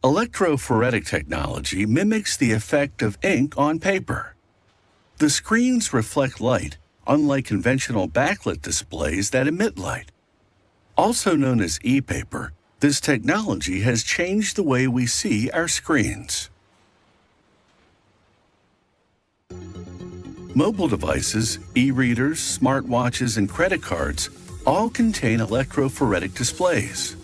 Electrophoretic technology mimics the effect of ink on paper. The screens reflect light, unlike conventional backlit displays that emit light. Also known as e-paper, this technology has changed the way we see our screens. Mobile devices, e-readers, smartwatches, and credit cards all contain electrophoretic displays.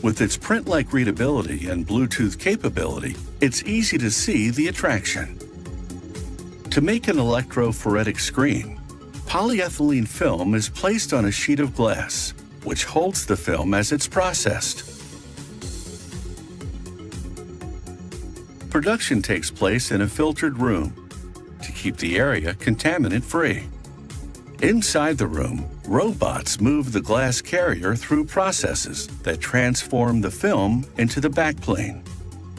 With its print-like readability and Bluetooth capability, it's easy to see the attraction. To make an electrophoretic screen, polyethylene film is placed on a sheet of glass, which holds the film as it's processed. Production takes place in a filtered room to keep the area contaminant-free. Inside the room, robots move the glass carrier through processes that transform the film into the backplane.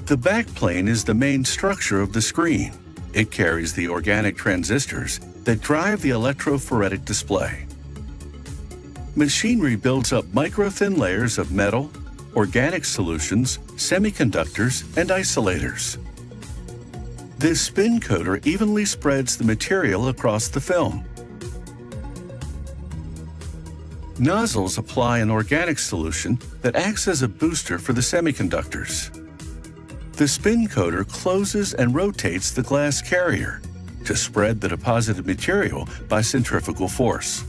The backplane is the main structure of the screen. It carries the organic transistors that drive the electrophoretic display. Machinery builds up micro-thin layers of metal, organic solutions, semiconductors, and isolators. This spin coater evenly spreads the material across the film. Nozzles apply an organic solution that acts as a booster for the semiconductors. The spin coater closes and rotates the glass carrier to spread the deposited material by centrifugal force.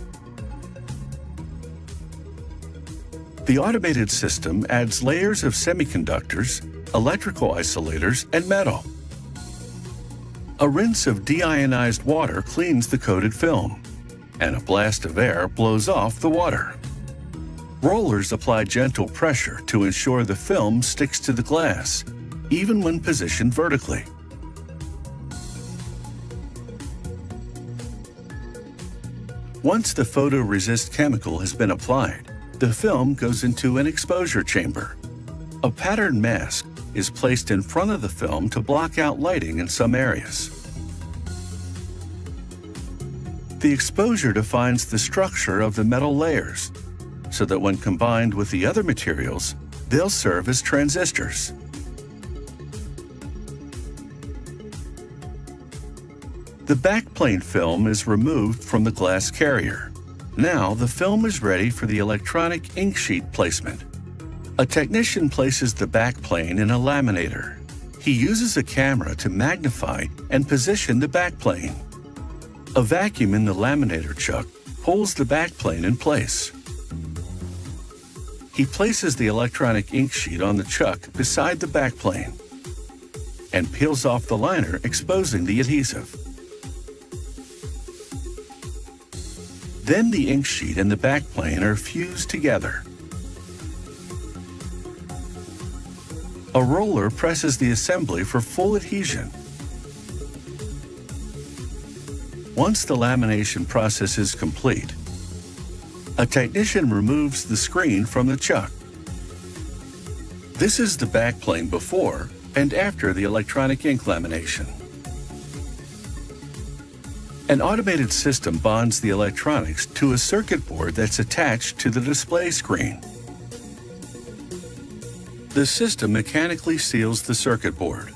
The automated system adds layers of semiconductors, electrical isolators, and metal. A rinse of deionized water cleans the coated film, and a blast of air blows off the water. Rollers apply gentle pressure to ensure the film sticks to the glass, even when positioned vertically. Once the photoresist chemical has been applied, the film goes into an exposure chamber. A pattern mask is placed in front of the film to block out lighting in some areas. The exposure defines the structure of the metal layers, so that when combined with the other materials, they'll serve as transistors. The backplane film is removed from the glass carrier. Now the film is ready for the electronic ink sheet placement. A technician places the backplane in a laminator. He uses a camera to magnify and position the backplane. A vacuum in the laminator chuck pulls the backplane in place. He places the electronic ink sheet on the chuck beside the backplane and peels off the liner, exposing the adhesive. Then the ink sheet and the backplane are fused together. A roller presses the assembly for full adhesion. Once the lamination process is complete, a technician removes the screen from the chuck. This is the backplane before and after the electronic ink lamination. An automated system bonds the electronics to a circuit board that's attached to the display screen. The system mechanically seals the circuit board.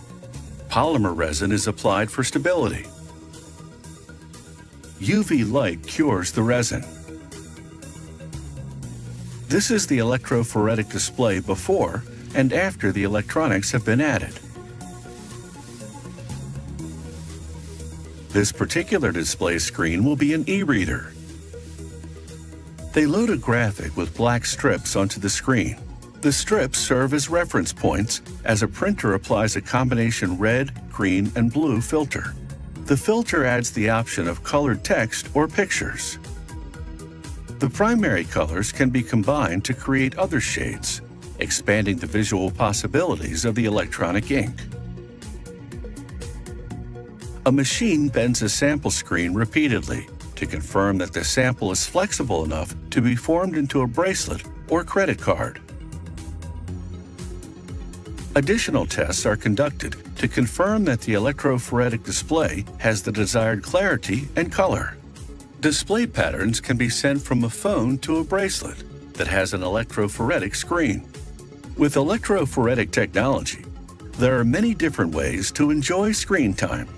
Polymer resin is applied for stability. UV light cures the resin. This is the electrophoretic display before and after the electronics have been added. This particular display screen will be an e-reader. They load a graphic with black strips onto the screen. The strips serve as reference points as a printer applies a combination red, green, and blue filter. The filter adds the option of colored text or pictures. The primary colors can be combined to create other shades, expanding the visual possibilities of the electronic ink. A machine bends a sample screen repeatedly to confirm that the sample is flexible enough to be formed into a bracelet or credit card. Additional tests are conducted to confirm that the electrophoretic display has the desired clarity and color. Display patterns can be sent from a phone to a bracelet that has an electrophoretic screen. With electrophoretic technology, There are many different ways to enjoy screen time.